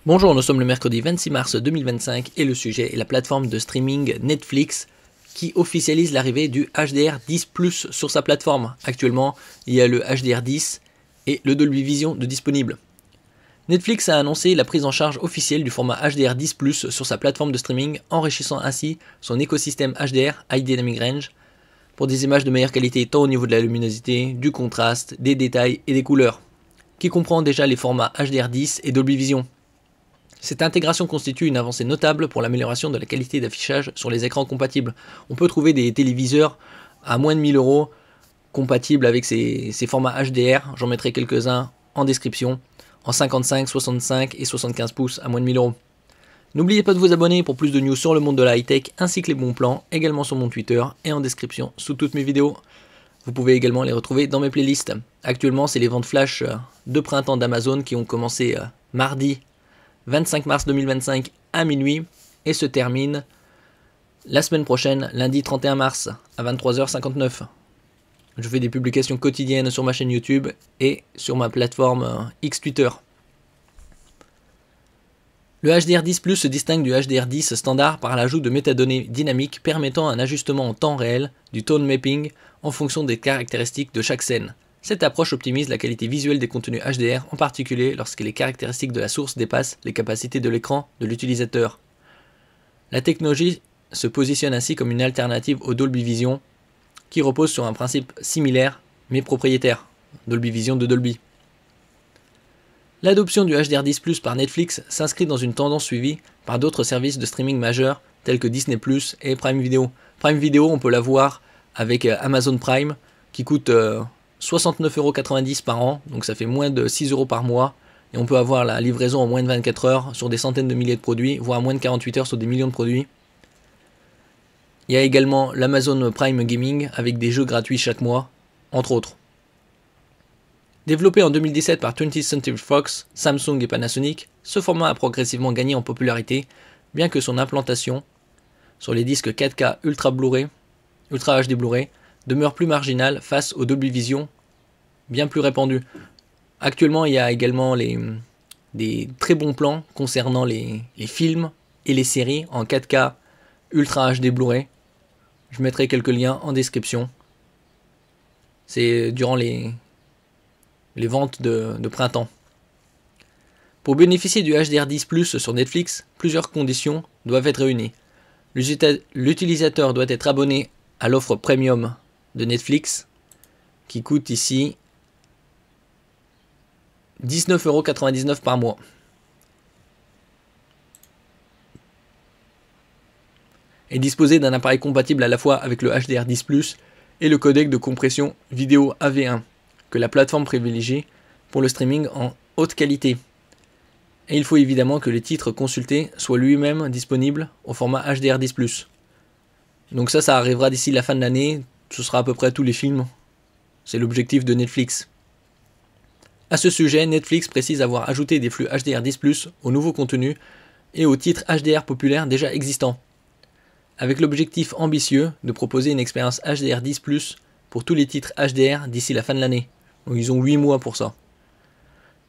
Bonjour, nous sommes le mercredi 26 mars 2025 et le sujet est la plateforme de streaming Netflix qui officialise l'arrivée du HDR10+ sur sa plateforme. Actuellement, il y a le HDR10 et le Dolby Vision de disponible. Netflix a annoncé la prise en charge officielle du format HDR10+ sur sa plateforme de streaming, enrichissant ainsi son écosystème HDR High Dynamic Range pour des images de meilleure qualité tant au niveau de la luminosité, du contraste, des détails et des couleurs, qui comprend déjà les formats HDR10 et Dolby Vision. Cette intégration constitue une avancée notable pour l'amélioration de la qualité d'affichage sur les écrans compatibles. On peut trouver des téléviseurs à moins de 1000 € compatibles avec ces formats HDR, j'en mettrai quelques-uns en description, en 55, 65 et 75 pouces à moins de 1000 €. N'oubliez pas de vous abonner pour plus de news sur le monde de la high-tech ainsi que les bons plans, également sur mon Twitter et en description sous toutes mes vidéos. Vous pouvez également les retrouver dans mes playlists. Actuellement, c'est les ventes flash de printemps d'Amazon qui ont commencé mardi 25 mars 2025 à minuit et se termine la semaine prochaine, lundi 31 mars à 23h59. Je fais des publications quotidiennes sur ma chaîne YouTube et sur ma plateforme X Twitter. Le HDR10+ se distingue du HDR10 standard par l'ajout de métadonnées dynamiques permettant un ajustement en temps réel du tone mapping en fonction des caractéristiques de chaque scène. Cette approche optimise la qualité visuelle des contenus HDR, en particulier lorsque les caractéristiques de la source dépassent les capacités de l'écran de l'utilisateur. La technologie se positionne ainsi comme une alternative au Dolby Vision, qui repose sur un principe similaire mais propriétaire, Dolby Vision de Dolby. L'adoption du HDR10+ par Netflix s'inscrit dans une tendance suivie par d'autres services de streaming majeurs tels que Disney+ et Prime Video. Prime Video, on peut la voir avec Amazon Prime, qui coûte 69,90 € par an, donc ça fait moins de 6 € par mois, et on peut avoir la livraison en moins de 24 heures sur des centaines de milliers de produits, voire moins de 48 heures sur des millions de produits. Il y a également l'Amazon Prime Gaming avec des jeux gratuits chaque mois, entre autres. Développé en 2017 par 20th Century Fox, Samsung et Panasonic, ce format a progressivement gagné en popularité, bien que son implantation sur les disques 4K Ultra HD Blu-ray demeure plus marginale face au Dolby Vision, bien plus répandu. Actuellement, il y a également des très bons plans concernant les films et les séries en 4K Ultra HD Blu-ray. Je mettrai quelques liens en description. C'est durant les ventes de printemps. Pour bénéficier du HDR10+ sur Netflix, plusieurs conditions doivent être réunies. L'utilisateur doit être abonné à l'offre premium de Netflix, qui coûte ici 19,99 € par mois. Et disposer d'un appareil compatible à la fois avec le HDR10+ et le codec de compression vidéo AV1, que la plateforme privilégie pour le streaming en haute qualité. Et il faut évidemment que les titres consultés soient lui-même disponibles au format HDR10+. Donc ça arrivera d'ici la fin de l'année, ce sera à peu près tous les films. C'est l'objectif de Netflix. A ce sujet, Netflix précise avoir ajouté des flux HDR10+ aux nouveaux contenus et aux titres HDR populaires déjà existants, avec l'objectif ambitieux de proposer une expérience HDR10+ pour tous les titres HDR d'ici la fin de l'année. Donc ils ont 8 mois pour ça.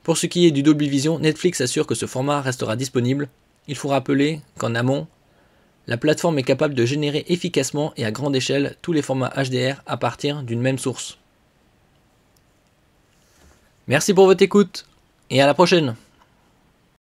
Pour ce qui est du Dolby Vision, Netflix assure que ce format restera disponible. Il faut rappeler qu'en amont, la plateforme est capable de générer efficacement et à grande échelle tous les formats HDR à partir d'une même source. Merci pour votre écoute et à la prochaine.